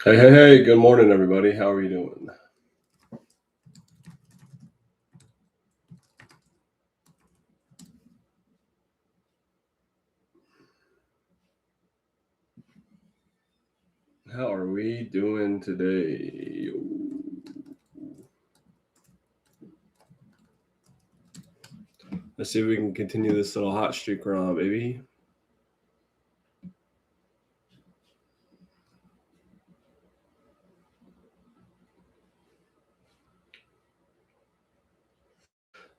Hey, good morning, everybody. How are you doing? How are we doing today? Let's see if we can continue this little hot streak we're on, baby.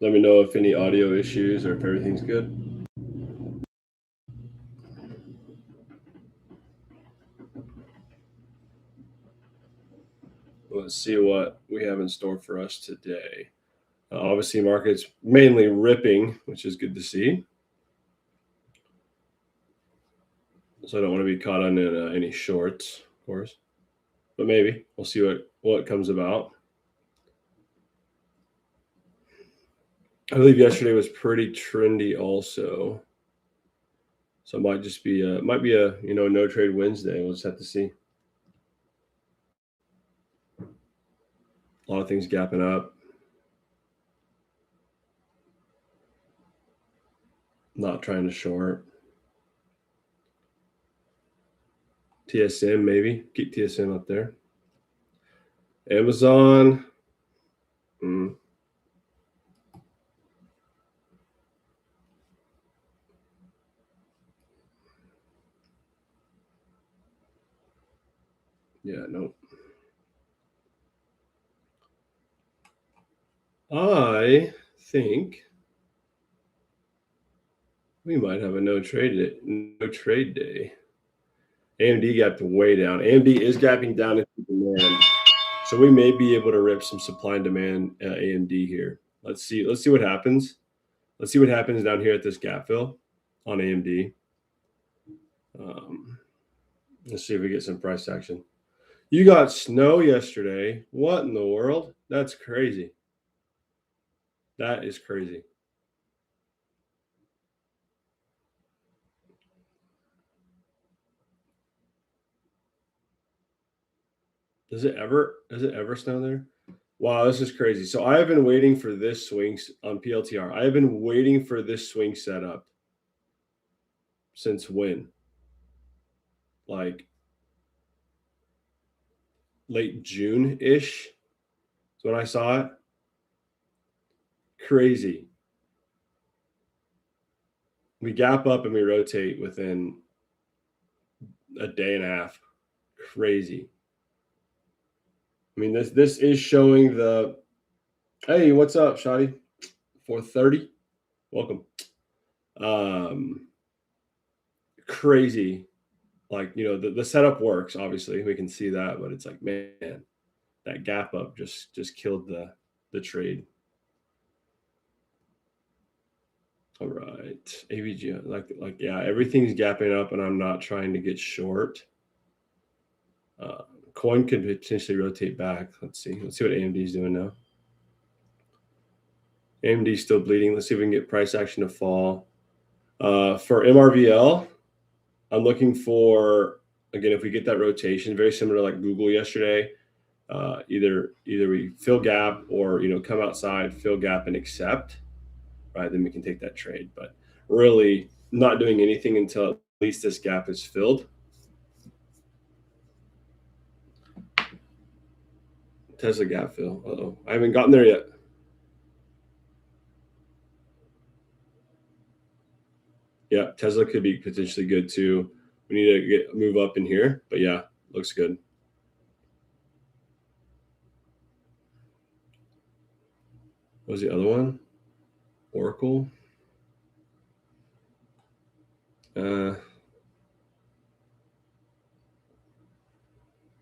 Let me know if any audio issues or if everything's good. Let's see what we have in store for us today. Obviously, market's mainly ripping, which is good to see. So I don't want to be caught on any shorts, of course, but maybe we'll see what comes about. I believe yesterday was pretty trendy, also. So it might just be a no trade Wednesday. We'll just have to see. A lot of things gapping up. Not trying to short. TSM maybe. Keep TSM up there. Amazon. Yeah, no. I think we might have a no trade day. AMD gapped way down. AMD is gapping down into demand, so we may be able to rip some supply and demand AMD here. Let's see what happens. Let's see what happens down here at this gap fill on AMD. Let's see if we get some price action. You got snow yesterday. What in the world? That's crazy. That is crazy. Does it ever snow there? Wow, this is crazy. So I have been waiting for this swing on PLTR. I have been waiting for this swing setup since when? Like late June-ish is when I saw it. Crazy. We gap up and we rotate within a day and a half. Crazy. I mean, this is showing the. Hey, what's up, Shadi? 430. Welcome. Crazy. Like, the setup works, obviously. We can see that, but it's like, man, that gap up just killed the trade. All right. AVG, like yeah, everything's gapping up and I'm not trying to get short. Coin could potentially rotate back. Let's see what AMD is doing now. AMD is still bleeding. Let's see if we can get price action to fall. For MRVL, I'm looking for, again, if we get that rotation, very similar to like Google yesterday, either we fill gap or come outside, fill gap, and accept, right? Then we can take that trade. But really, not doing anything until at least this gap is filled. Tesla gap fill. Uh-oh, I haven't gotten there yet. Yeah, Tesla could be potentially good too. We need to move up in here, but yeah, looks good. What was the other one? Oracle.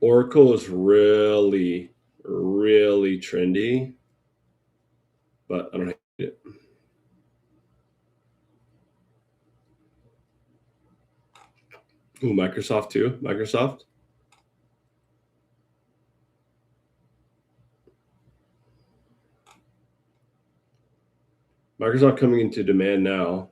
Oracle is really, really trendy, but I don't hate it. Ooh, Microsoft too. Microsoft coming into demand now.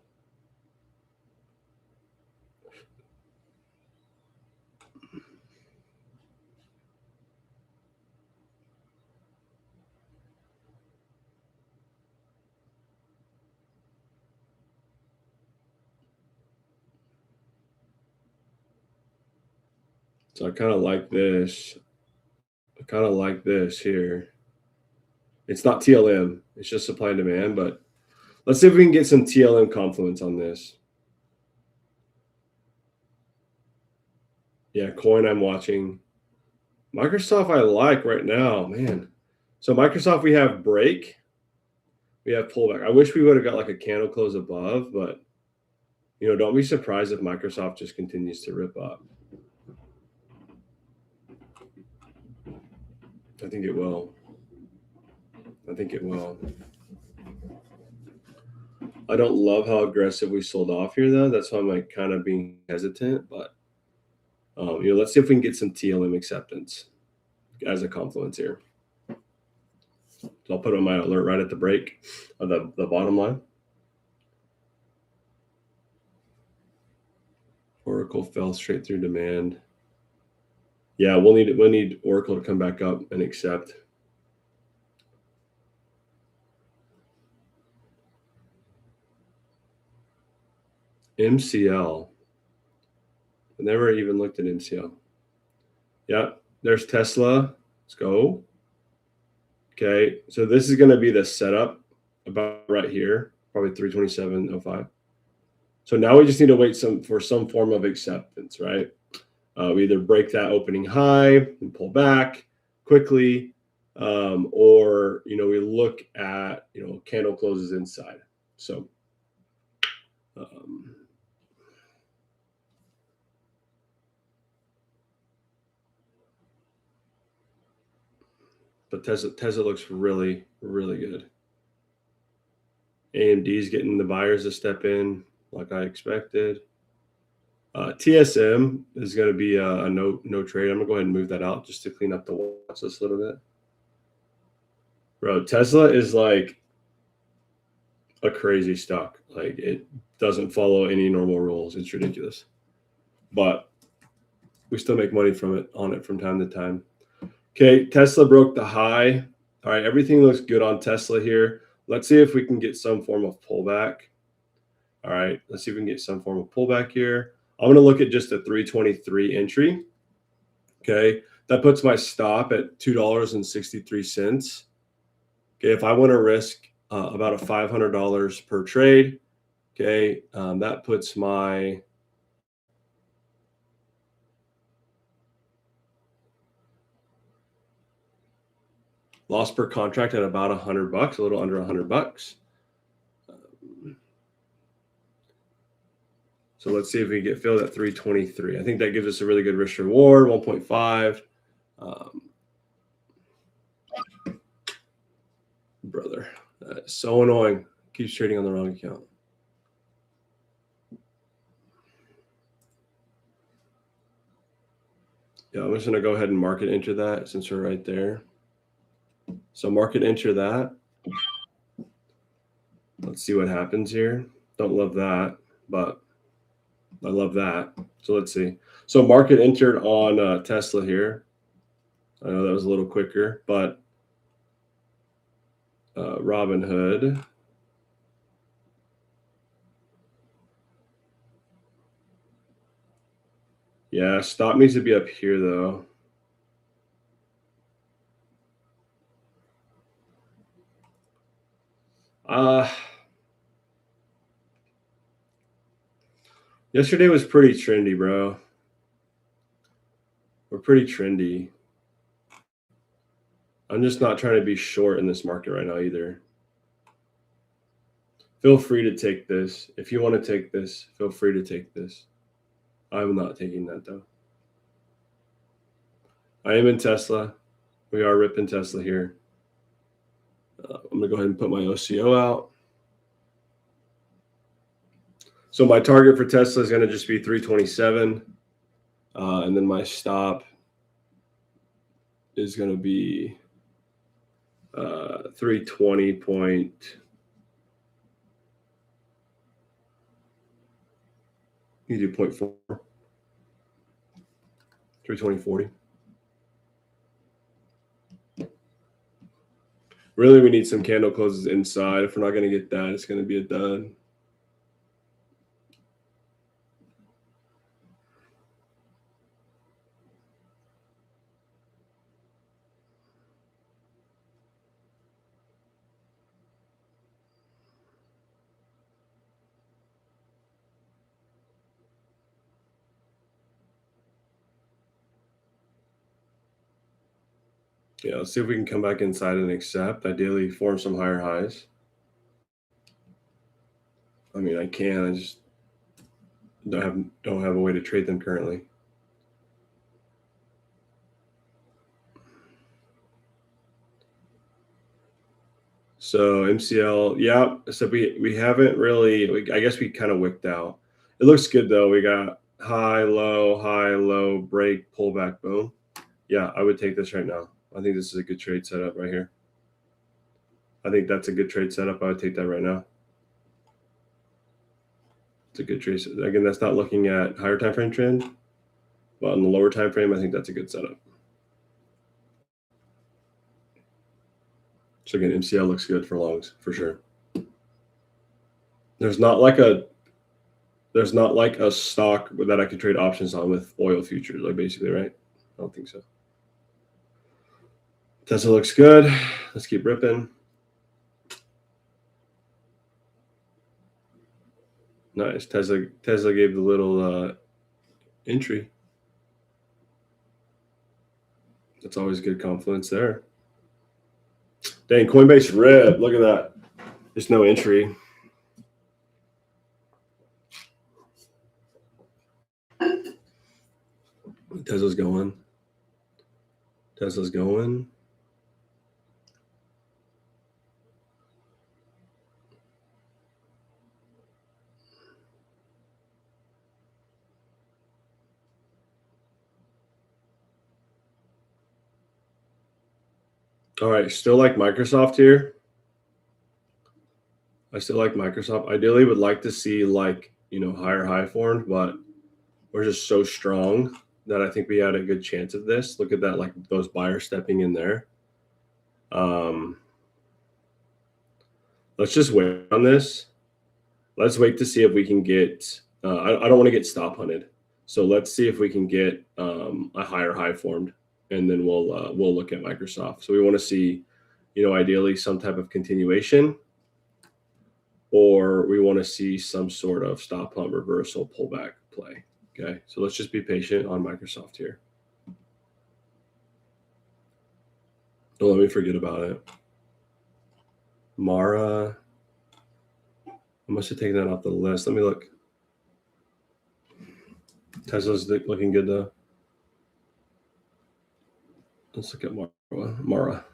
So I kind of like this. I kind of like this here. It's not TLM. It's just supply and demand, but let's see if we can get some TLM confluence on this. Yeah, coin I'm watching. Microsoft I like right now, man. So Microsoft, we have break. We have pullback. I wish we would have got like a candle close above, but don't be surprised if Microsoft just continues to rip up. I think it will. I think it will. I don't love how aggressive we sold off here, though. That's why I'm like kind of being hesitant. But let's see if we can get some TLM acceptance as a confluence here. So I'll put on my alert right at the break of the bottom line. Oracle fell straight through demand. Yeah, we'll need Oracle to come back up and accept. MCL. I never even looked at MCL. Yeah, there's Tesla. Let's go. Okay, so this is going to be the setup about right here, probably 327.05. So now we just need to wait for some form of acceptance, right? We either break that opening high and pull back quickly, or we look at candle closes inside. So but Tesla looks really, really good. AMD is getting the buyers to step in like I expected. TSM is going to be a no trade. I'm gonna go ahead and move that out just to clean up the watch list a little bit. Bro, Tesla is like a crazy stock. Like it doesn't follow any normal rules. It's ridiculous, but we still make money on it from time to time. Okay, Tesla broke the high. All right, everything looks good on Tesla here. Let's see if we can get some form of pullback. All right, let's see if we can get some form of pullback here. I'm going to look at just a 323 entry. Okay, that puts my stop at $2.63. Okay, if I want to risk about a $500 per trade, okay, that puts my loss per contract at about $100, a little under $100. So let's see if we get filled at 323. I think that gives us a really good risk reward, 1.5. Brother, that's so annoying. Keeps trading on the wrong account. Yeah, I'm just going to go ahead and market enter that since we're right there. So market enter that. Let's see what happens here. Don't love that, but I love that. So let's see. So market entered on Tesla here. I know that was a little quicker, but Robinhood. Yeah, stop needs to be up here though. Yesterday was pretty trendy, bro. We're pretty trendy. I'm just not trying to be short in this market right now either. Feel free to take this. If you want to take this, feel free to take this. I'm not taking that though. I am in Tesla. We are ripping Tesla here. I'm going to go ahead and put my OCO out. So my target for Tesla is going to just be 327. And then my stop is going to be 320 point. You do 0.4. 320.40. Really, we need some candle closes inside. If we're not going to get that, it's going to be a dud. Yeah, let's see if we can come back inside and accept. Ideally, form some higher highs. I mean, I can. I just don't have a way to trade them currently. So MCL, yeah. So we haven't really. I guess we kind of wicked out. It looks good though. We got high, low, break, pullback, boom. Yeah, I would take this right now. I think this is a good trade setup right here. I think that's a good trade setup. I would take that right now. It's a good trade. Again, that's not looking at higher time frame trend, but on the lower time frame, I think that's a good setup. So again, MCL looks good for longs for sure. There's not like a stock that I could trade options on with oil futures, like basically, right? I don't think so. Tesla looks good. Let's keep ripping. Nice. Tesla gave the little entry. That's always good confluence there. Dang, Coinbase red. Look at that. There's no entry. Tesla's going. All right, still like Microsoft here. I still like Microsoft. Ideally would like to see like, higher high formed, but we're just so strong that I think we had a good chance of this. Look at that, like those buyers stepping in there. Let's just wait on this. Let's wait to see if we can get, I don't want to get stop hunted. So let's see if we can get a higher high formed, and then we'll look at Microsoft. So we want to see, ideally some type of continuation, or we want to see some sort of stop hunt reversal pullback play. Okay, so let's just be patient on Microsoft here. Don't let me forget about it. Mara, I must have taken that off the list. Let me look. Tesla's looking good though. Let's look at Mara.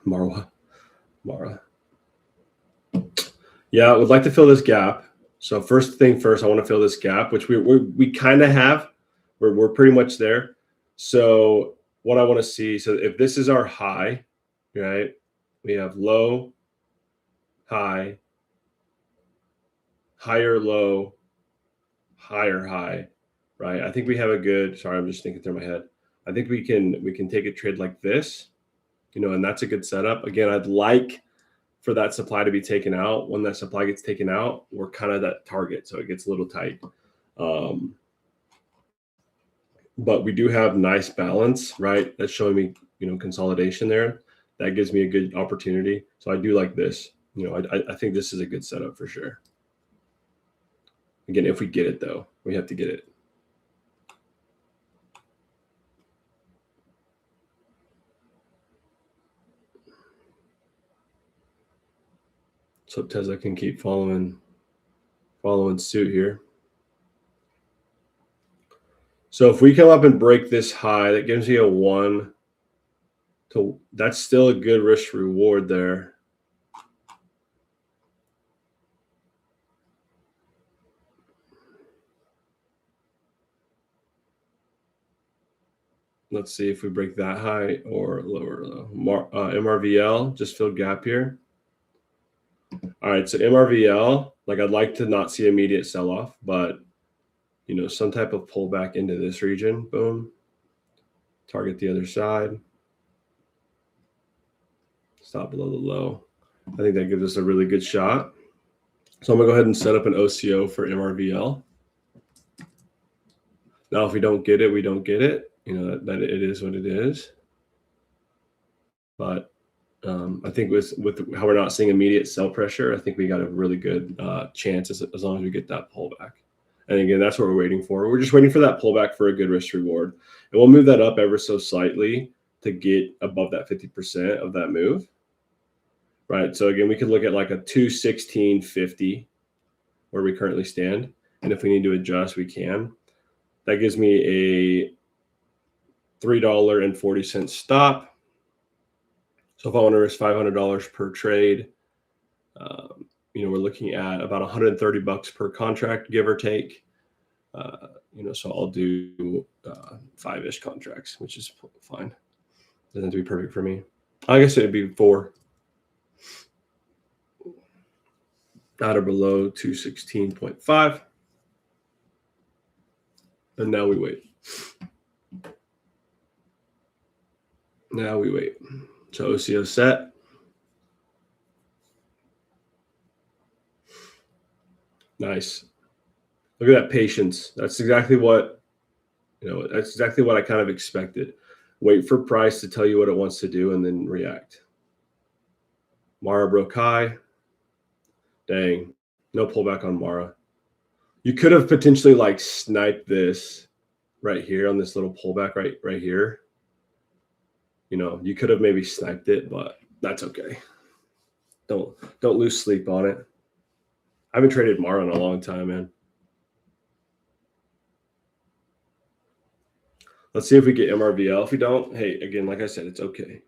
Yeah, I would like to fill this gap. So first thing first, I want to fill this gap, which we kind of have. We're pretty much there. So what I want to see, so if this is our high, right? We have low, high, higher low, higher high, right? I think we have a good, sorry, I'm just thinking through my head. I think we can take a trade like this, and that's a good setup. Again, I'd like for that supply to be taken out. When that supply gets taken out, we're kind of that target, so it gets a little tight. But we do have nice balance, right? That's showing me, consolidation there. That gives me a good opportunity. So I do like this. I think this is a good setup for sure. Again, if we get it though, we have to get it. So Tesla can keep following suit here. So if we come up and break this high, that gives me a 1. That's still a good risk reward there. Let's see if we break that high or lower. MRVL just filled gap here. All right, so MRVL, like I'd like to not see immediate sell-off, but some type of pullback into this region. Boom. Target the other side. Stop below the low. I think that gives us a really good shot. So I'm gonna go ahead and set up an OCO for MRVL. Now, if we don't get it, we don't get it. That it is what it is. But I think with how we're not seeing immediate sell pressure, I think we got a really good chance as long as we get that pullback. And again, that's what we're waiting for. We're just waiting for that pullback for a good risk reward. And we'll move that up ever so slightly to get above that 50% of that move, right? So again, we could look at like a 216.50 where we currently stand. And if we need to adjust, we can. That gives me a $3.40 stop. So if I want to risk $500 per trade, we're looking at about $130 per contract, give or take. So I'll do 5-ish contracts, which is fine. Doesn't have to be perfect for me. I guess it'd be 4. At or below 216.5. And now we wait. So OCO set. Nice. Look at that patience. That's exactly what I kind of expected. Wait for price to tell you what it wants to do and then react. Mara broke high. Dang. No pullback on Mara. You could have potentially like sniped this right here on this little pullback right here. You could have maybe sniped it, but that's okay. Don't lose sleep on it. I haven't traded Mara in a long time, man. Let's see if we get MRVL. If we don't, hey, again, like I said, it's okay.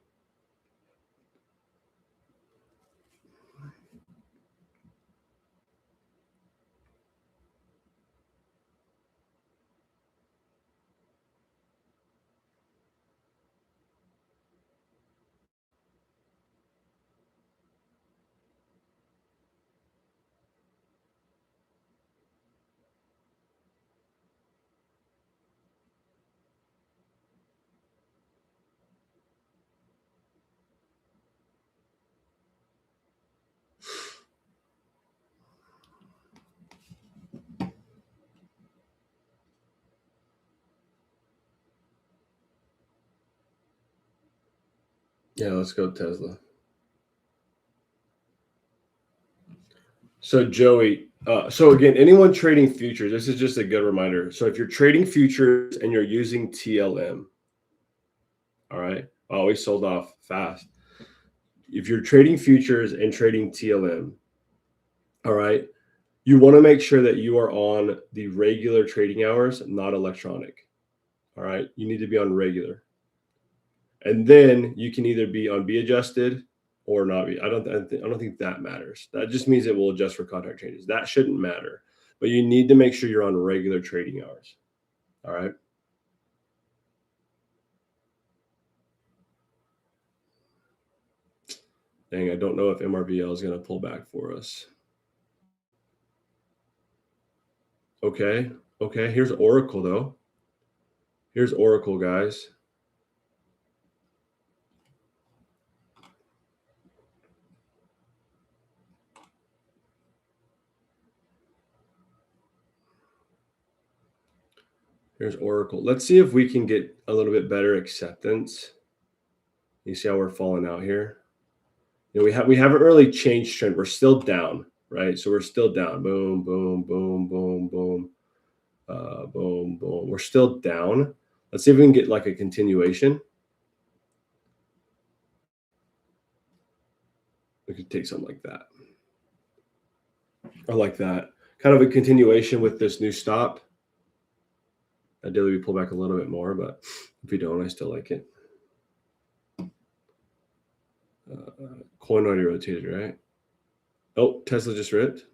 Yeah, let's go Tesla. So Joey, so again, anyone trading futures, this is just a good reminder. So if you're trading futures and you're using TLM, all right, always sold off fast. If you're trading futures and trading TLM, all right, you want to make sure that you are on the regular trading hours, not electronic. All right, you need to be on regular. And then you can either be on B adjusted or not be. I don't think that matters. That just means it will adjust for contract changes. That shouldn't matter. But you need to make sure you're on regular trading hours. All right. Dang, I don't know if MRVL is going to pull back for us. Okay. Here's Oracle, though. Here's Oracle, guys. Here's Oracle. Let's see if we can get a little bit better acceptance. You see how we're falling out here? We haven't really changed trend. We're still down, right? So we're still down. Boom, boom, boom, boom, boom. Boom, boom. We're still down. Let's see if we can get like a continuation. We could take something like that. Or like that. Kind of a continuation with this new stop. Ideally, we pull back a little bit more, but if we don't, I still like it. Coin already rotated, right? Oh, Tesla just ripped.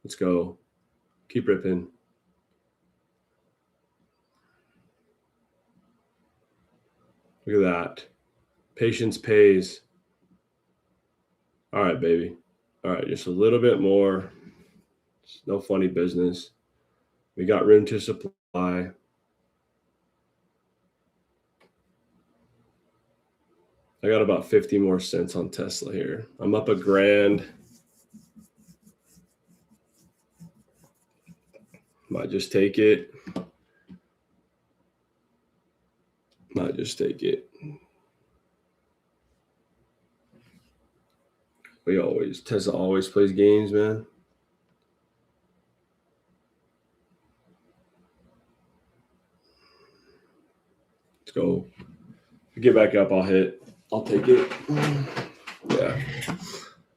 Let's go. Keep ripping. Look at that. Patience pays. All right, baby. All right, just a little bit more. It's no funny business. We got room to supply. I got about 50 more cents on Tesla here. I'm up $1,000. Might just take it. Tesla always plays games, man. Let's go. we get back up, I'll hit. I'll take it. Yeah.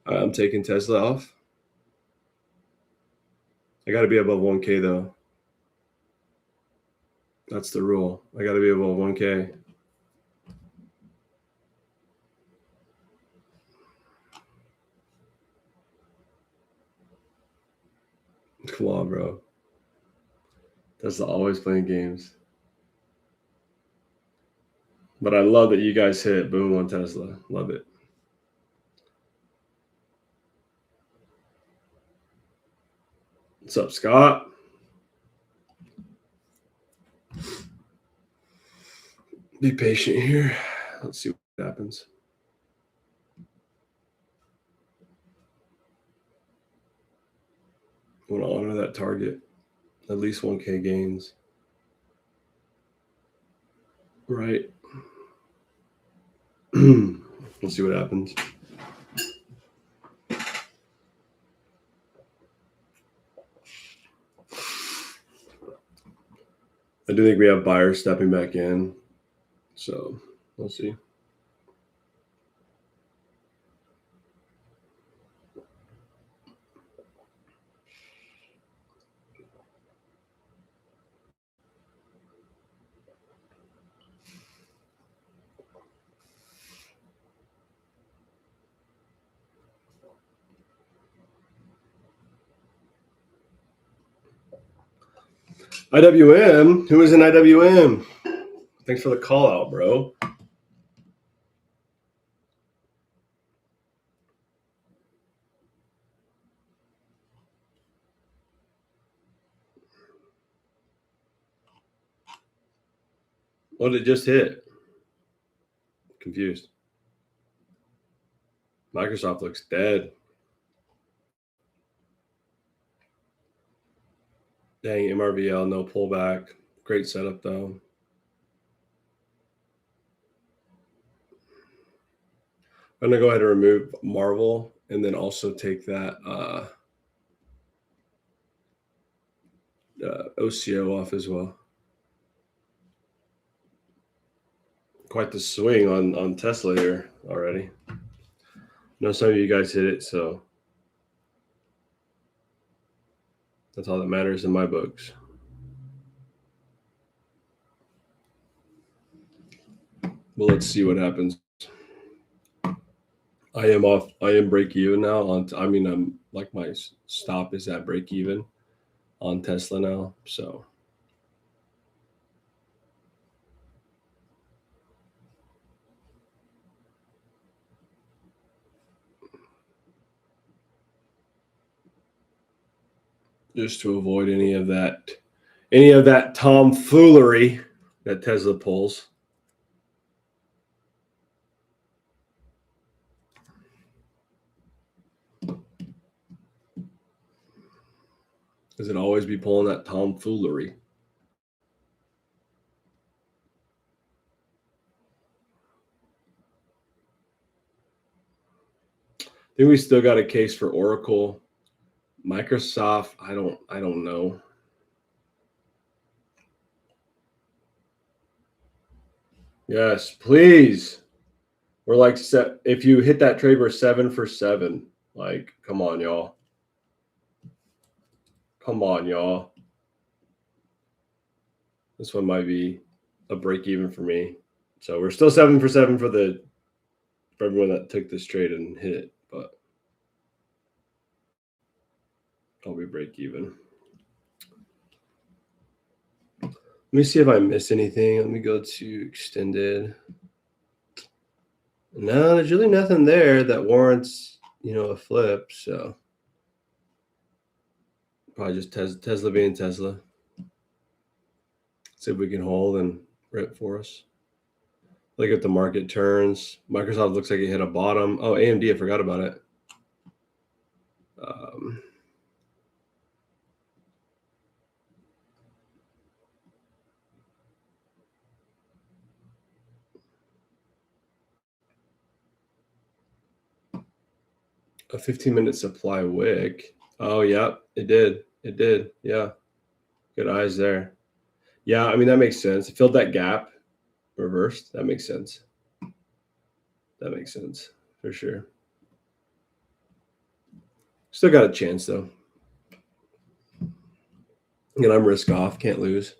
I'm taking Tesla off. I got to be above 1K though. That's the rule. I got to be above 1K. Come on, bro. Tesla always playing games. But I love that you guys hit boom on Tesla. Love it. What's up, Scott? Be patient here. Let's see what happens. I want to honor that target. At least 1K gains. Right. Let's see what happens. I do think we have buyers stepping back in. So we'll see. IWM? Who is in IWM? Thanks for the call out, bro. What did it just hit? Confused. Microsoft looks dead. Dang, MRVL, no pullback. Great setup, though. I'm going to go ahead and remove Marvel and then also take that OCO off as well. Quite the swing on Tesla here already. I know some of you guys hit it, so that's all that matters in my books. Well, let's see what happens. I am break even now I'm like my stop is at break even on Tesla now. So just to avoid any of that tomfoolery that Tesla pulls. Because it always be pulling that tomfoolery. I think we still got a case for Oracle. Microsoft, I don't know. Yes, please. We're like if you hit that trade, we're 7 for 7. Like, come on, y'all. Come on, y'all. This one might be a break even for me. So we're still 7 for 7 for everyone that took this trade and hit it, but I'll be break even. Let me see if I missed anything. Let me go to extended. No, there's really nothing there that warrants, a flip. So probably just Tesla being Tesla. See if we can hold and rip for us. Look at the market turns. Microsoft looks like it hit a bottom. Oh, AMD, I forgot about it. A 15-minute supply wick. Oh, yeah, it did. It did. Yeah. Good eyes there. Yeah, I mean, that makes sense. It filled that gap, reversed. That makes sense. That makes sense for sure. Still got a chance though. And I'm risk off, can't lose.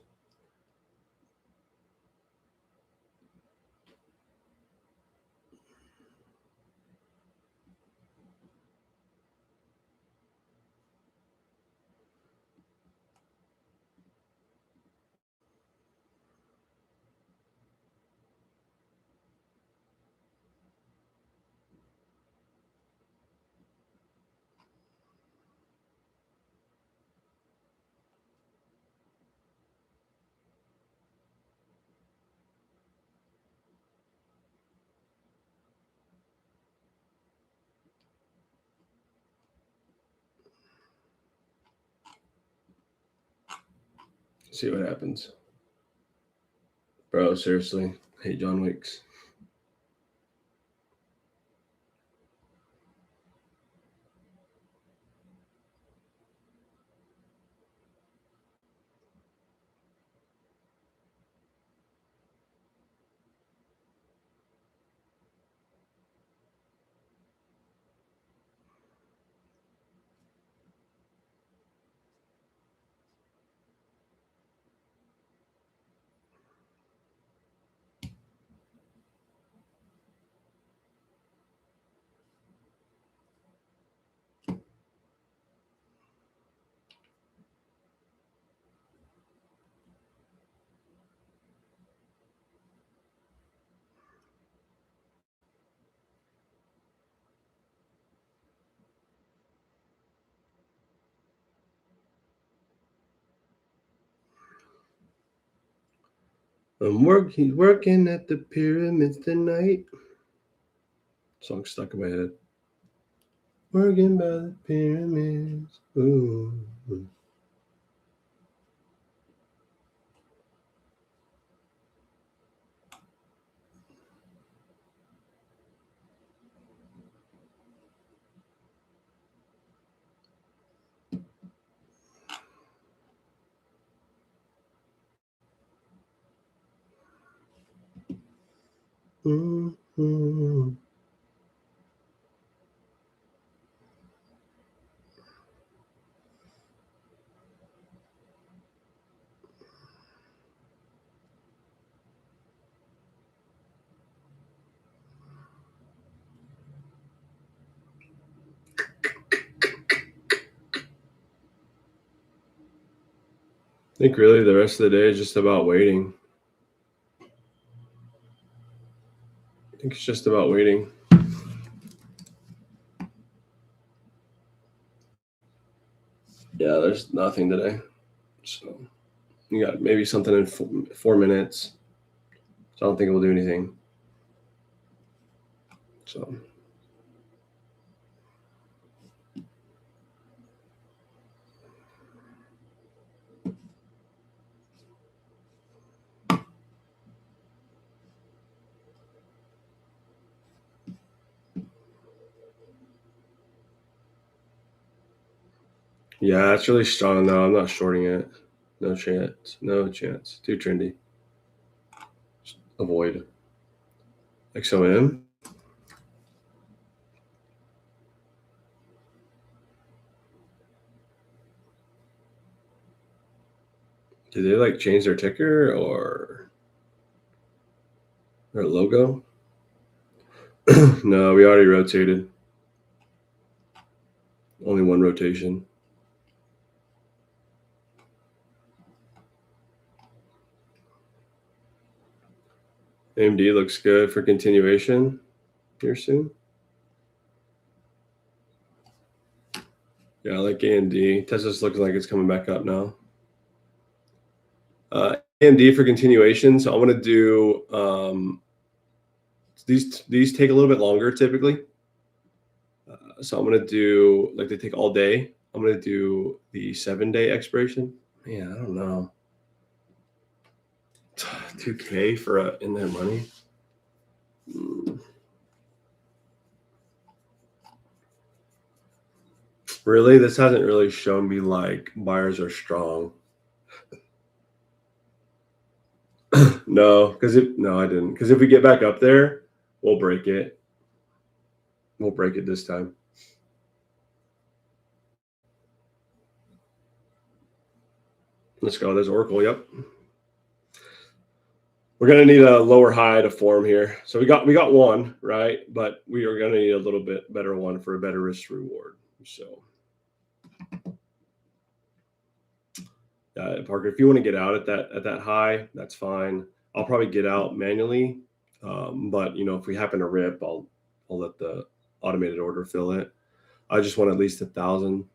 See what happens. Bro, seriously. Hey, John Wicks. I'm working at the pyramids tonight. Song stuck in my head. Working by the pyramids. Ooh. Mm-hmm. I think really the rest of the day is just about waiting. I think it's just about waiting. Yeah, there's nothing today. So you got maybe something in 4 minutes. So I don't think it will do anything. So yeah, it's really strong though. I'm not shorting it. No chance. No chance. Too trendy. Just avoid. XOM. Did they like change their ticker or their logo? No, we already rotated. Only one rotation. AMD looks good for continuation here soon. Yeah, I like AMD. Tesla's looking like it's coming back up now. AMD for continuation. So I want to do these take a little bit longer typically. So I'm gonna do like they take all day. I'm gonna do the 7-day expiration. Man, I don't know. 2K for in their money. Really, this hasn't really shown me like buyers are strong. No, I didn't. Because if we get back up there, we'll break it. We'll break it this time. Let's go. There's Oracle. Yep. We're gonna need a lower high to form here. So we got one, right? But we are gonna need a little bit better one for a better risk reward. So Parker, if you want to get out at that high, that's fine. I'll probably get out manually. But if we happen to rip, I'll let the automated order fill it. I just want at least 1,000.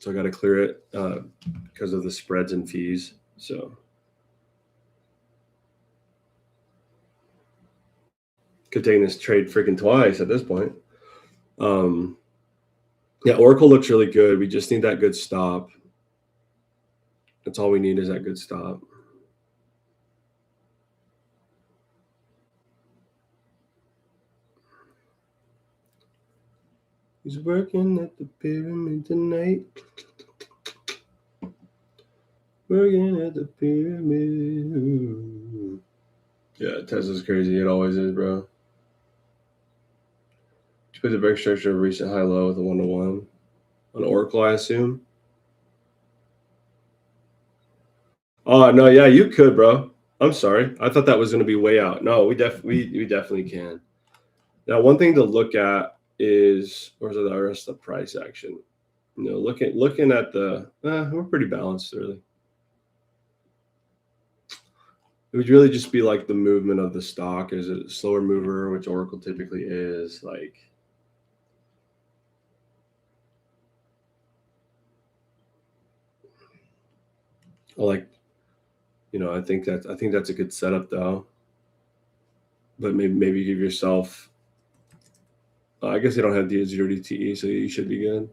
So I got to clear it because of the spreads and fees. So could take this trade freaking twice at this point. Yeah, Oracle looks really good. We just need that good stop. That's all we need is that good stop. He's working at the pyramid tonight. Working at the pyramid. Yeah, Tesla's crazy. It always is, bro. You put the break structure of recent high low with a 1-to-1 on Oracle, I assume. Oh no, yeah, you could, bro. I'm sorry. I thought that was going to be way out. No, we definitely can. Now, one thing to look at is where's the rest of the price action. Looking at the we're pretty balanced really. It would really just be like the movement of the stock. Is it a slower mover, which Oracle typically is, like I think that's a good setup though. But maybe give yourself I guess they don't have the 0 DTE, so you should be good.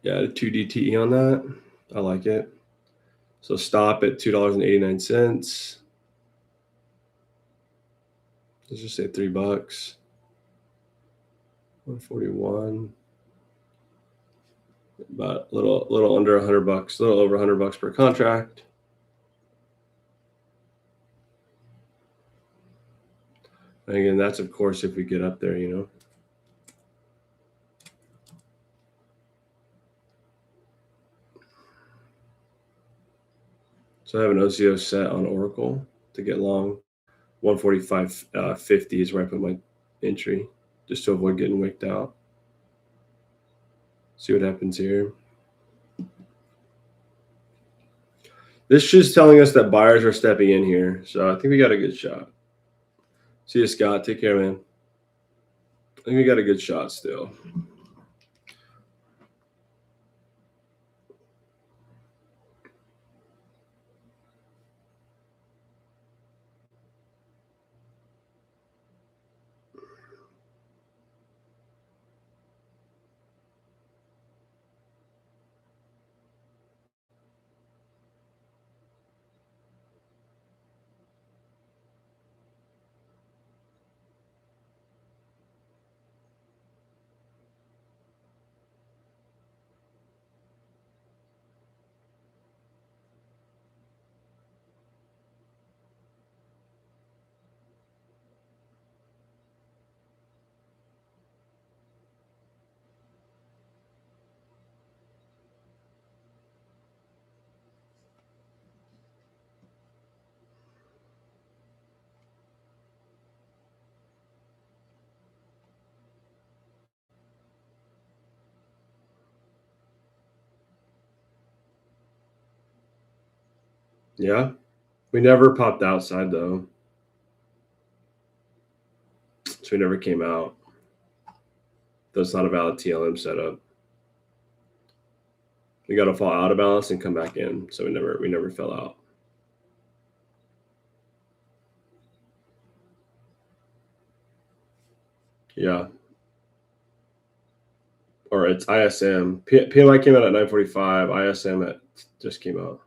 Yeah, 2 DTE on that. I like it. So stop at $2.89. Let's just say $3. 141. About a little under $100, a little over $100 per contract. And again, that's of course if we get up there, So I have an OCO set on Oracle to get long. 145.50 is where I put my entry, just to avoid getting wicked out. See what happens here. This is just telling us that buyers are stepping in here, so I think we got a good shot. See you, Scott. Take care, man. I think we got a good shot still. Yeah. We never popped outside though. So we never came out. That's not a valid TLM setup. We got to fall out of balance and come back in. So we never fell out. Yeah. Or it's ISM. PMI came out at 9:45. ISM just came out.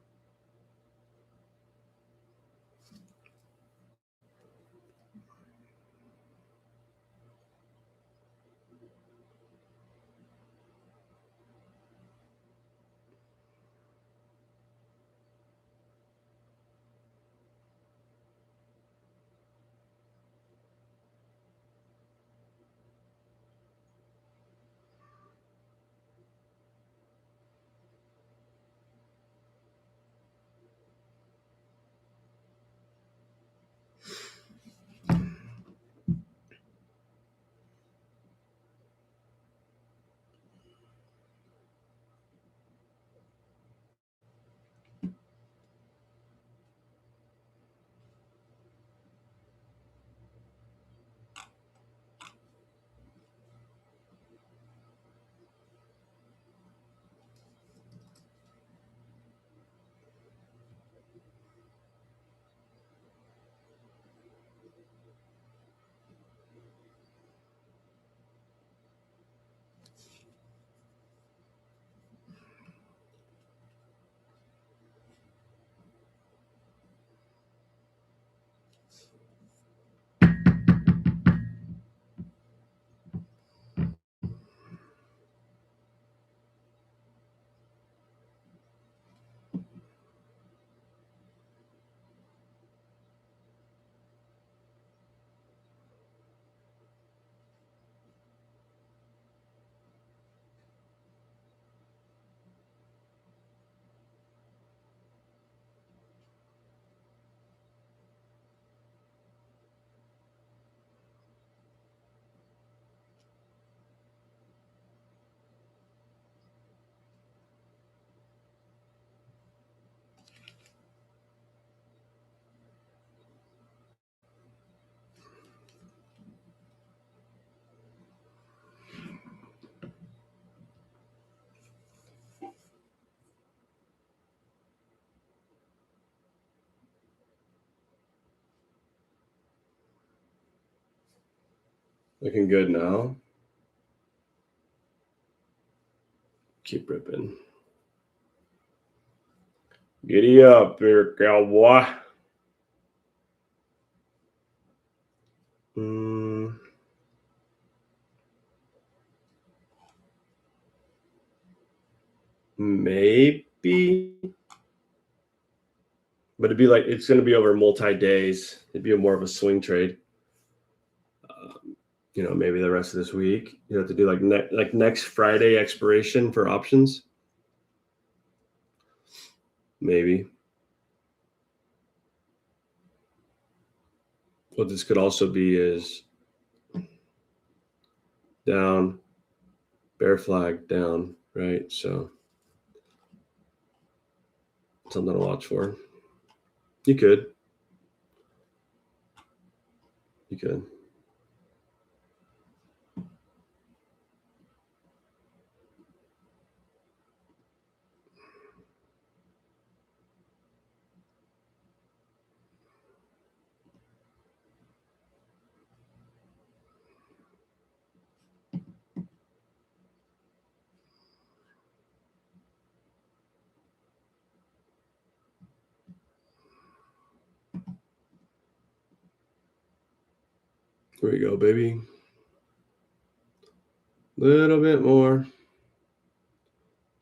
Looking good now. Keep ripping. Giddy up here, cowboy. Maybe. But it'd be like, it's going to be over multi-days. It'd be more of a swing trade. Maybe the rest of this week. You have to do like next Friday expiration for options. Maybe. What this could also be is down, bear flag down, right? So something to watch for. You could. Here we go, baby. Little bit more.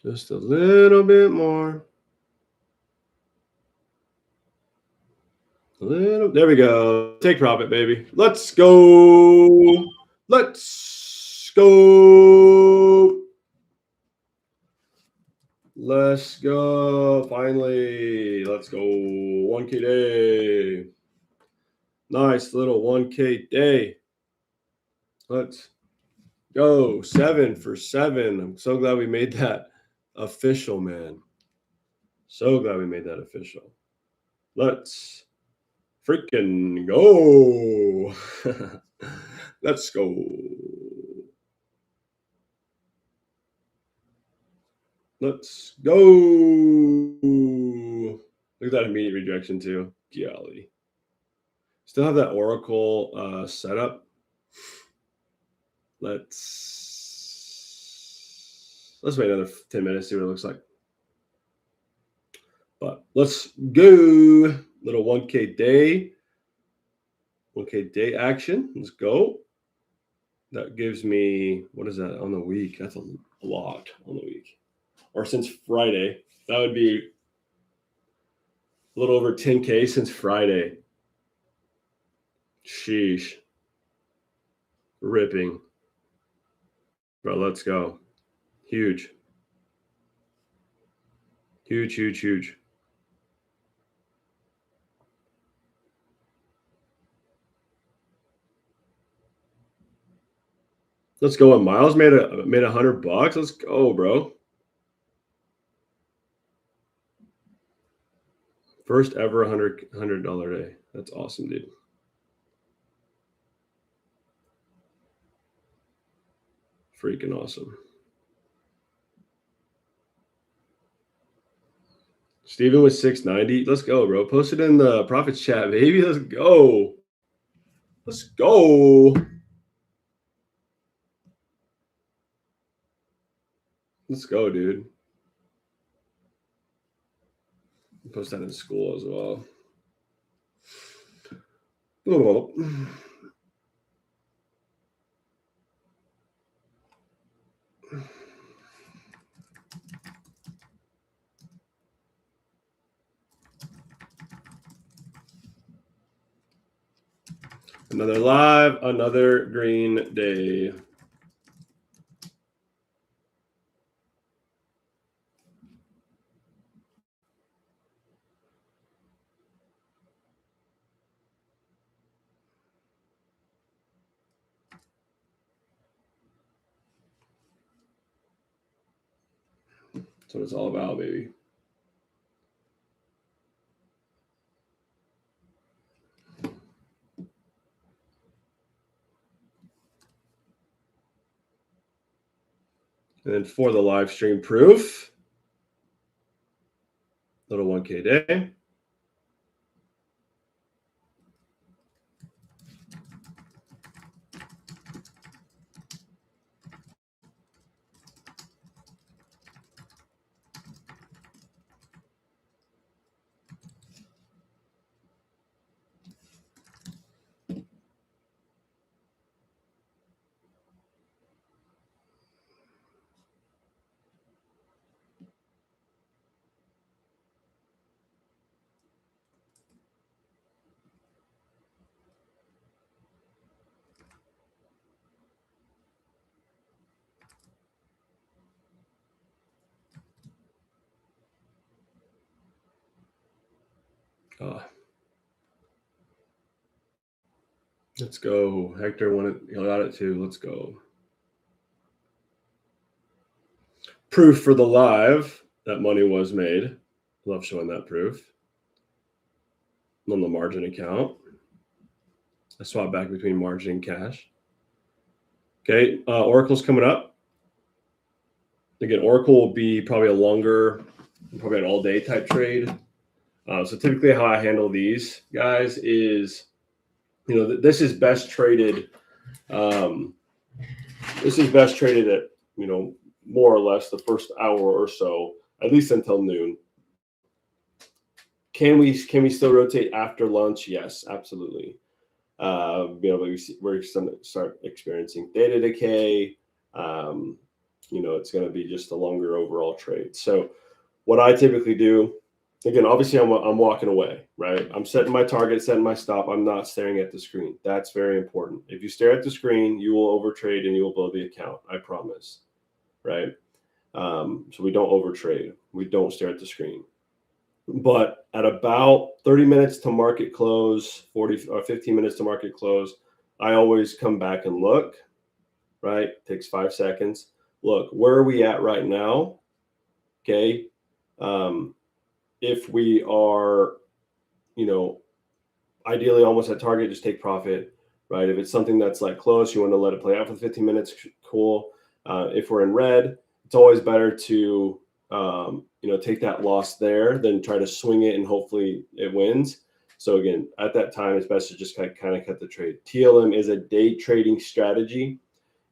Just a little bit more. There we go. Take profit, baby. Let's go. Let's go. Let's go. Finally. Let's go. 1K day. Nice little 1K day. Let's go. 7 for 7. I'm so glad we made that official, man. So glad we made that official. Let's freaking go. Let's go. Let's go. Look at that immediate rejection too. Golly. Still have that Oracle setup. Let's wait another 10 minutes, see what it looks like. But let's go. Little 1K day. 1K day action. Let's go. That gives me, what is that on the week? That's a lot on the week. Or since Friday. That would be a little over 10K since Friday. Sheesh. Ripping. Bro, let's go. Huge. Huge, huge, huge. Let's go. And Miles made $100. Let's go, bro. First ever $100 day. That's awesome, dude. Freaking awesome. Steven with 690. Let's go, bro. Post it in the Profits chat, baby. Let's go. Let's go. Let's go, dude. Post that in school as well. Oh. Another live, another green day. That's what it's all about, baby. And then for the live stream proof, little 1K day. Let's go. Hector wanted, he got it too. Let's go. Proof for the live that money was made. Love showing that proof. On the margin account. I swap back between margin and cash. Okay, Oracle's coming up. Again, Oracle will be probably a longer, probably an all-day type trade. So typically how I handle these guys is, this is best traded. This is best traded at, more or less the first hour or so, at least until noon. Can we still rotate after lunch? Yes, absolutely. We're going to start experiencing data decay. It's going to be just a longer overall trade. So what I typically do, again, obviously I'm walking away, right? I'm setting my target, setting my stop. I'm not staring at the screen. That's very important. If you stare at the screen, you will overtrade and you will blow the account. I promise, right? So we don't overtrade. We don't stare at the screen. But at about 30 minutes to market close, 40 or 15 minutes to market close, I always come back and look, right? Takes 5 seconds. Look, where are we at right now? Okay. If we are, ideally almost at target, just take profit, right? If it's something that's like close, you want to let it play out for 15 minutes, cool. If we're in red, it's always better to, take that loss there than try to swing it and hopefully it wins. So again, at that time, it's best to just kind of cut the trade. TLM is a day trading strategy.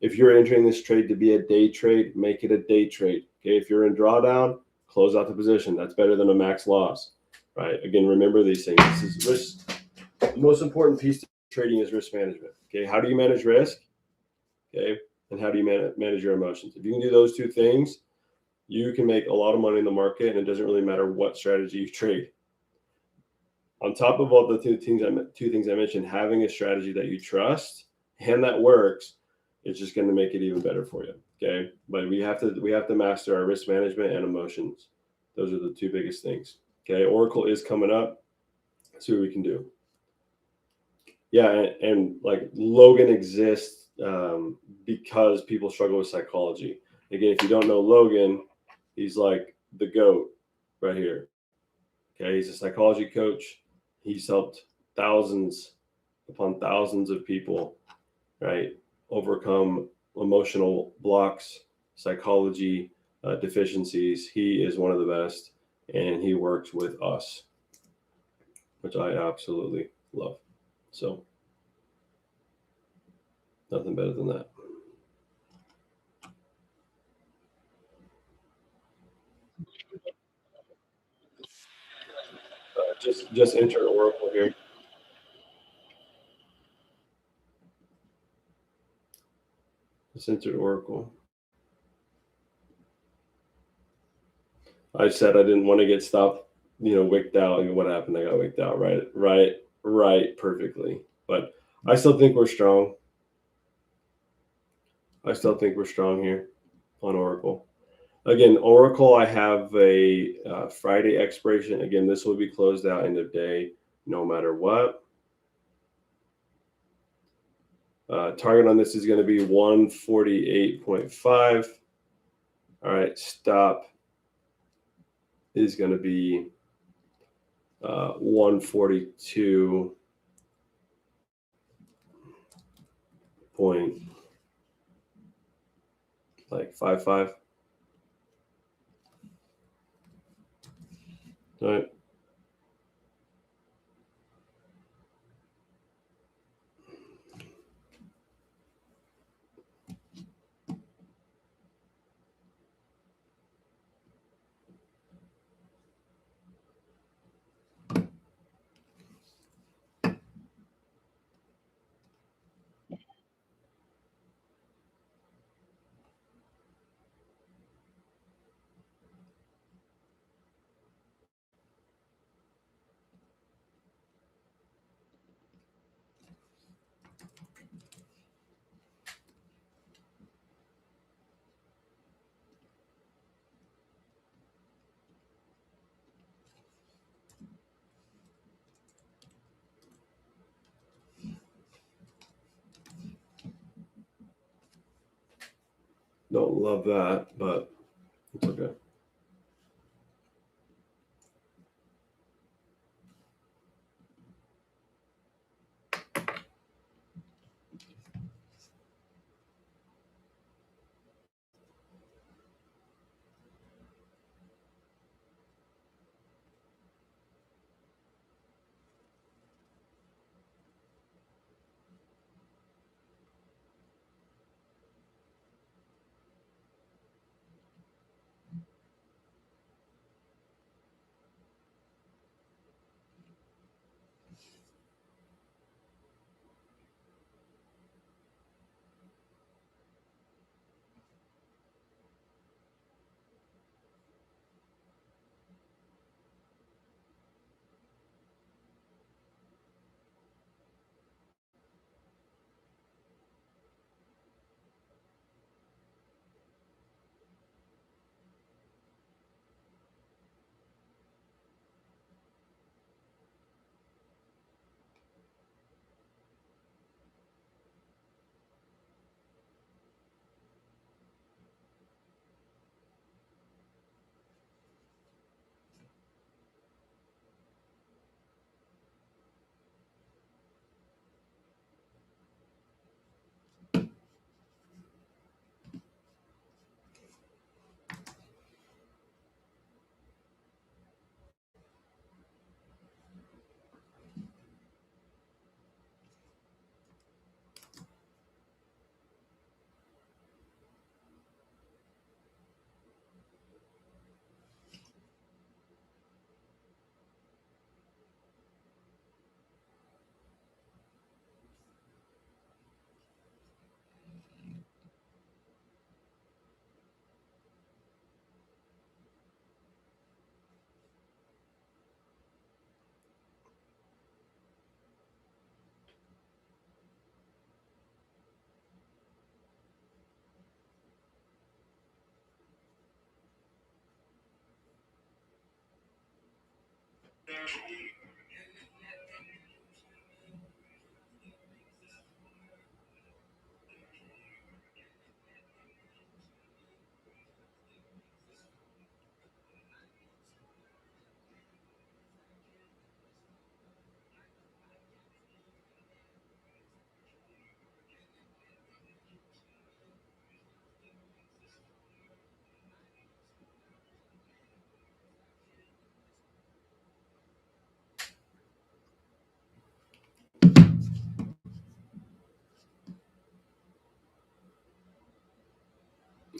If you're entering this trade to be a day trade, make it a day trade. Okay. If you're in drawdown, close out the position. That's better than a max loss, right? Again, remember these things. This is risk. The most important piece of trading is risk management. Okay. How do you manage risk? Okay. And how do you manage your emotions? If you can do those two things, you can make a lot of money in the market, and it doesn't really matter what strategy you trade. On top of all the two things I mentioned, having a strategy that you trust and that works, it's just going to make it even better for you. Okay. But we have to master our risk management and emotions. Those are the two biggest things. Okay. Oracle is coming up. Let's see what we can do. Yeah. And like Logan exists because people struggle with psychology. Again, if you don't know Logan, he's like the GOAT right here. Okay. He's a psychology coach. He's helped thousands upon thousands of people, right, overcome emotional blocks, psychology deficiencies. He is one of the best, and he works with us, which I absolutely love. So nothing better than that. Just enter Oracle here. Just entered Oracle. I said I didn't want to get stopped, wicked out. What happened? I got wicked out. Right, perfectly. But I still think we're strong. I still think we're strong here on Oracle. Again, Oracle, I have a Friday expiration. Again, this will be closed out end of day, no matter what. Target on this is going to be 148.5. All right, stop is going to be 142. Point like 55. All right. Don't love that, but it's okay.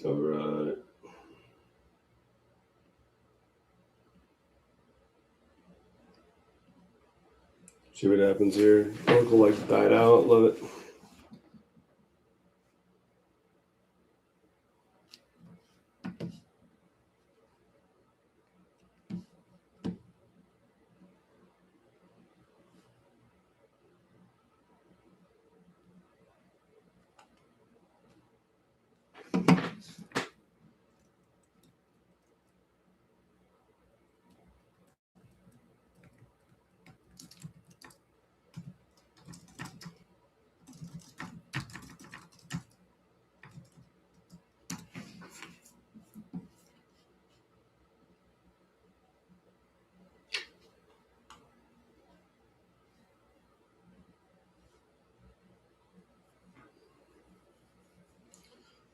All right. See what happens here. Oracle like died out. Love it.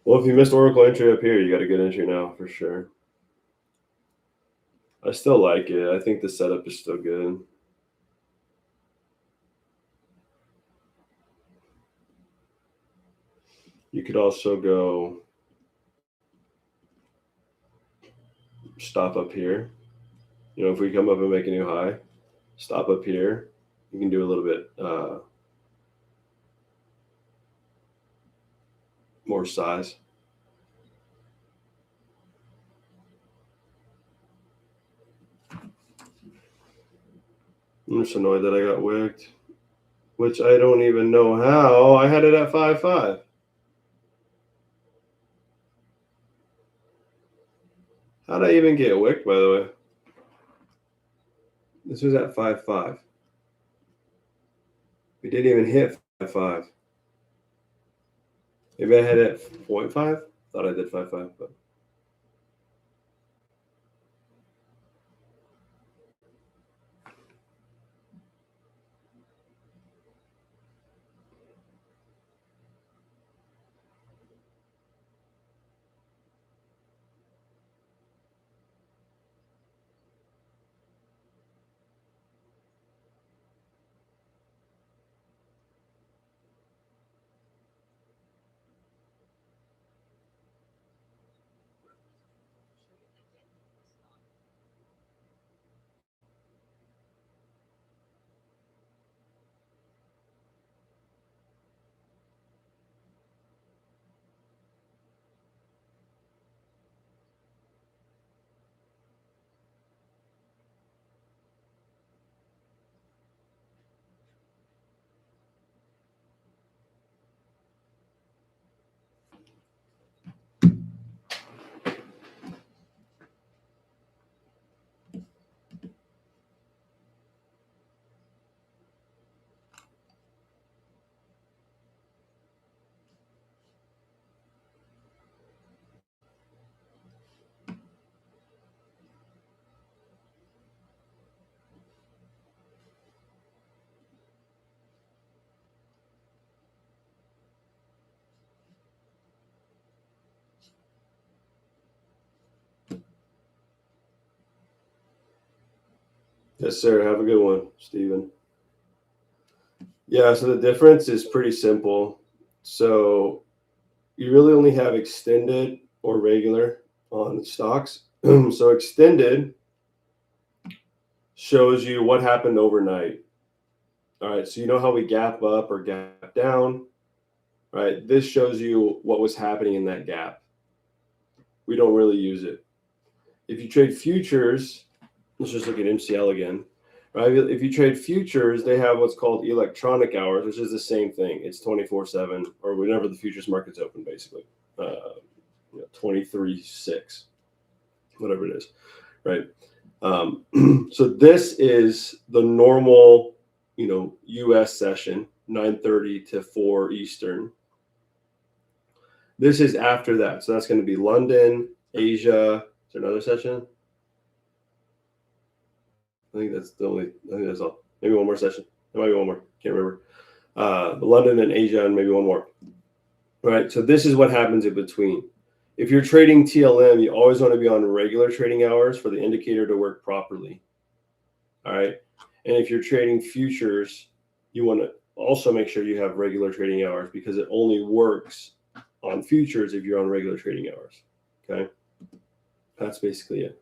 Well, if you missed Oracle entry up here, you got a good entry now for sure. I still like it. I think the setup is still good. You could also go stop up here. You know, if we come up and make a new high, stop up here. You can do a little bit more size. I'm just annoyed that I got wicked, which I don't even know how. I had it at 5.5. How'd I even get wicked, by the way? This was at 5.5. We didn't even hit 5.5. Maybe I had it at 0.5. Thought I did 5.5, but yes, sir. Have a good one, Steven. Yeah, so the difference is pretty simple. So you really only have extended or regular on stocks. So extended shows you what happened overnight. All right, so you know how we gap up or gap down, right? This shows you what was happening in that gap. We don't really use it. If you trade futures, let's just look at MCL again, right? If you trade futures, they have what's called electronic hours, which is the same thing. It's 24/7 or whenever the futures market's open, basically, 23/6, whatever it is, right? So this is the normal, U.S. session, 9:30 to 4 Eastern. This is after that, so that's going to be London, Asia. Is there another session? I think that's the only. I think that's all. Maybe one more session. There might be one more. Can't remember. London and Asia, and maybe one more. All right. So this is what happens in between. If you're trading TLM, you always want to be on regular trading hours for the indicator to work properly. All right. And if you're trading futures, you want to also make sure you have regular trading hours because it only works on futures if you're on regular trading hours. Okay. That's basically it.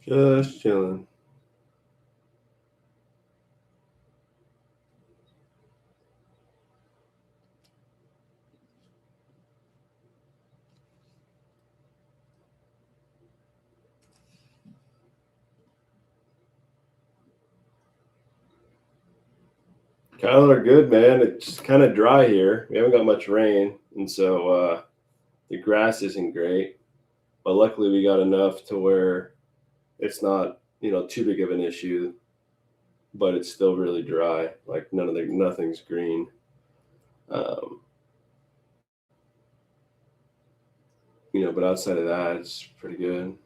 Just chilling. Kyler, good man. It's kind of dry here. We haven't got much rain, and so the grass isn't great. But luckily, we got enough to where it's not too big of an issue. But it's still really dry. Like nothing's green. Um, but outside of that, it's pretty good.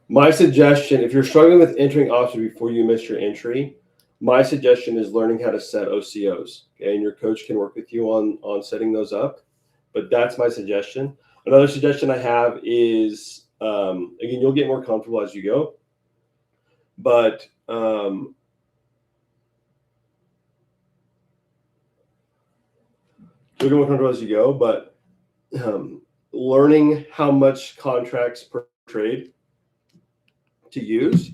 My suggestion, if you're struggling with entering options before you miss your entry, my suggestion is learning how to set OCOs. Okay, and your coach can work with you on setting those up. But that's my suggestion. Another suggestion I have is again, you'll get more comfortable as you go. But you'll get more comfortable as you go. But learning how much contracts per trade to use.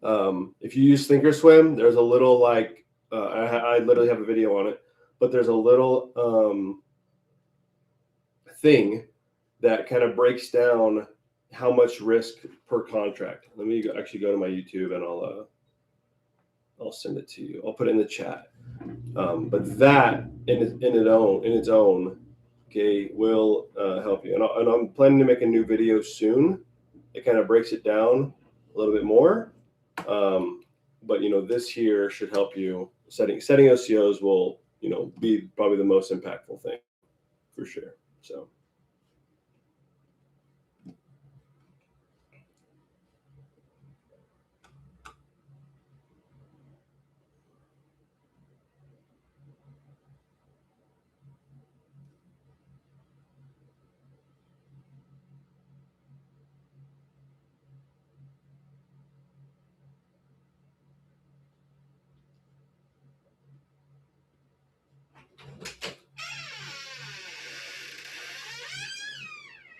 If you use Thinkorswim, there's a little I literally have a video on it, but there's a little thing that kind of breaks down how much risk per contract. Let me actually go to my YouTube and I'll send it to you. I'll put it in the chat. But that in its own, okay, will help you. And I'm planning to make a new video soon. It kind of breaks it down a little bit more. But this here should help you. Setting OCOs will be probably the most impactful thing for sure. So.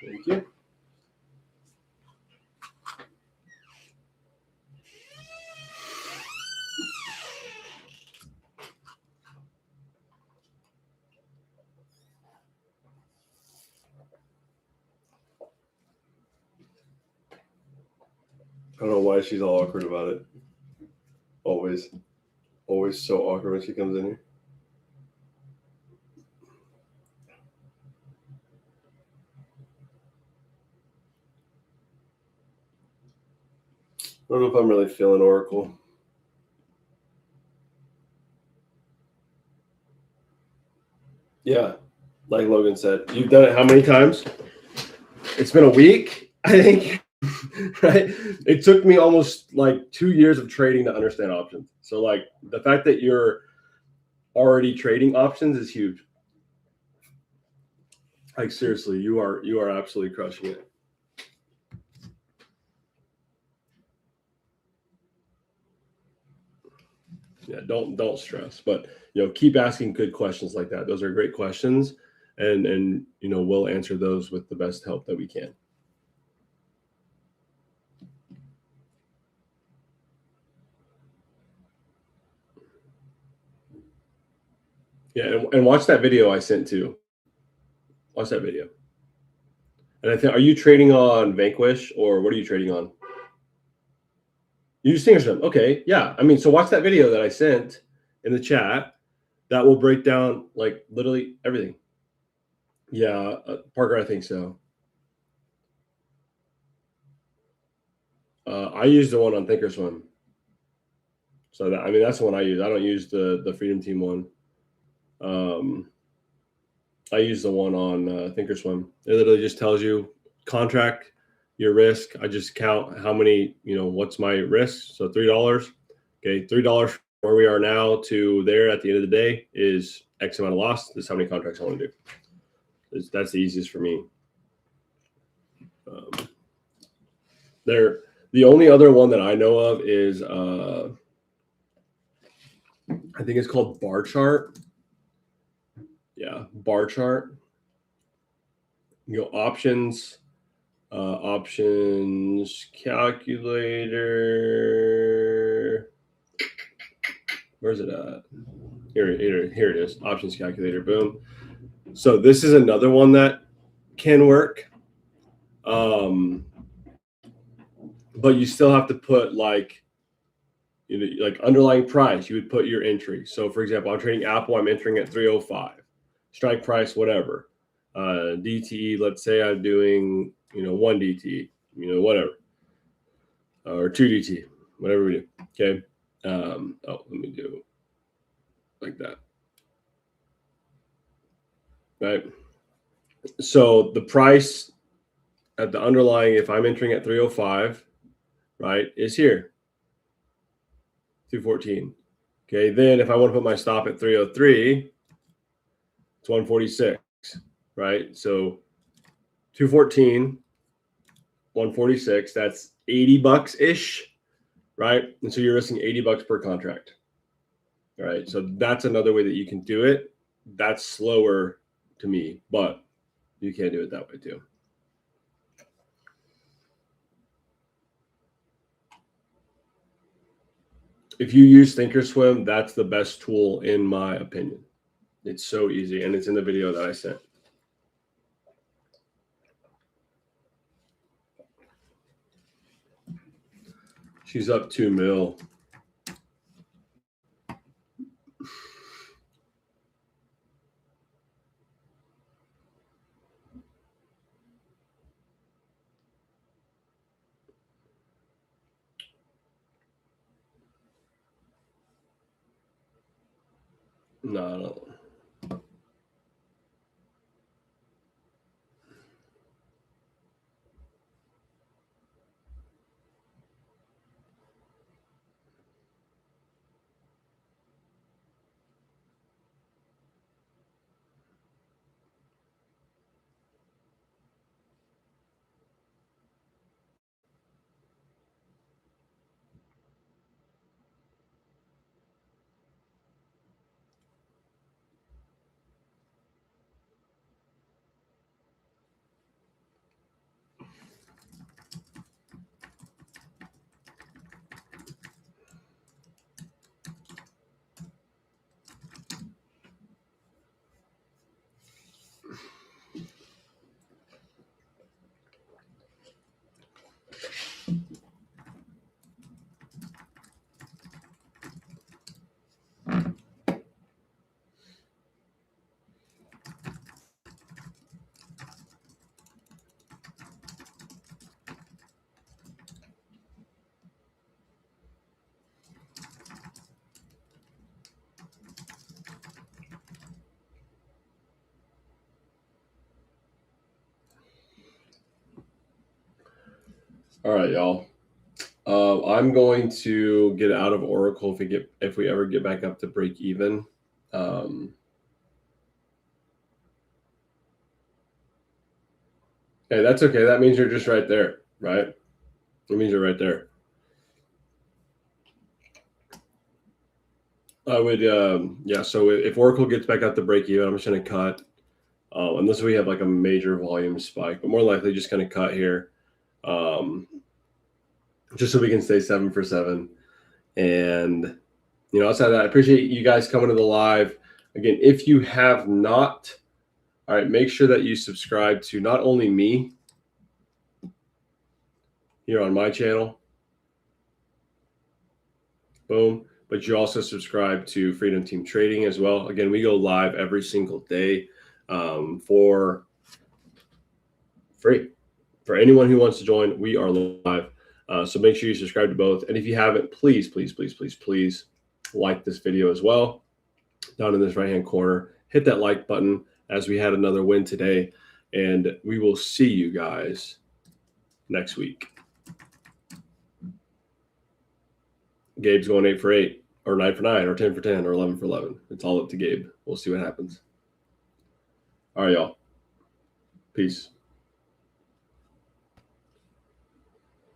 Thank you. I don't know why she's all awkward about it. Always so awkward when she comes in here. I don't know if I'm really feeling Oracle. Yeah, like Logan said, you've done it how many times? It's been a week, I think. Right? It took me almost like 2 years of trading to understand options. So like the fact that you're already trading options is huge. Like seriously, you are absolutely crushing it. Yeah, don't stress, but keep asking good questions like that. Those are great questions, and we'll answer those with the best help that we can. Yeah, and watch that video I sent too. Watch that video. And I think, are you trading on Vanquish or what are you trading on? You use Thinkorswim. Okay, yeah. I mean, so watch that video that I sent in the chat. That will break down like literally everything. Yeah, Parker, I think so. I use the one on Thinkorswim. So that's the one I use. I don't use the Freedom Team one. I use the one on Thinkorswim. It literally just tells you contract, your risk. I just count how many, what's my risk. So $3. Okay, $3 where we are now to there at the end of the day is X amount of loss. This is how many contracts I want to do. That's the easiest for me. The only other one that I know of is I think it's called Bar Chart. Yeah, Bar Chart. options, options calculator. Where's it at? Here it is. Options calculator. Boom. So this is another one that can work. But you still have to put like underlying price. You would put your entry. So for example, I'm trading Apple. I'm entering at 305. Strike price, whatever. DTE. Let's say I'm doing 1 DTE. Whatever. Or 2 DTE. Whatever we do. Okay. Let me do like that. Right. So the price at the underlying, if I'm entering at 305, right, is here. 214. Okay. Then if I want to put my stop at 303, it's 146. Right. So 214, 146, that's $80 ish. Right. And so you're risking $80 per contract. All right. So that's another way that you can do it. That's slower to me, but you can do it that way too. If you use Thinkorswim, that's the best tool in my opinion. It's so easy, and it's in the video that I sent. She's up 2 mil. No. All right, y'all. I'm going to get out of Oracle if we ever get back up to break even. Hey, that's okay. That means you're just right there, right? It means you're right there. I would, yeah. So if Oracle gets back up to break even, I'm just going to cut, unless we have like a major volume spike, but more likely just going to cut here, just so we can stay 7 for 7. And outside of that, I appreciate you guys coming to the live. Again, if you have not, all right, make sure that you subscribe to not only me here on my channel, boom, but you also subscribe to Freedom Team Trading as well. Again, we go live every single day for free. For anyone who wants to join, we are live. So make sure you subscribe to both. And if you haven't, please, please, please, please, please like this video as well. Down in this right-hand corner, hit that like button as we had another win today. And we will see you guys next week. Gabe's going 8 for 8 or 9 for 9 or 10 for 10 or 11 for 11. It's all up to Gabe. We'll see what happens. All right, y'all. Peace.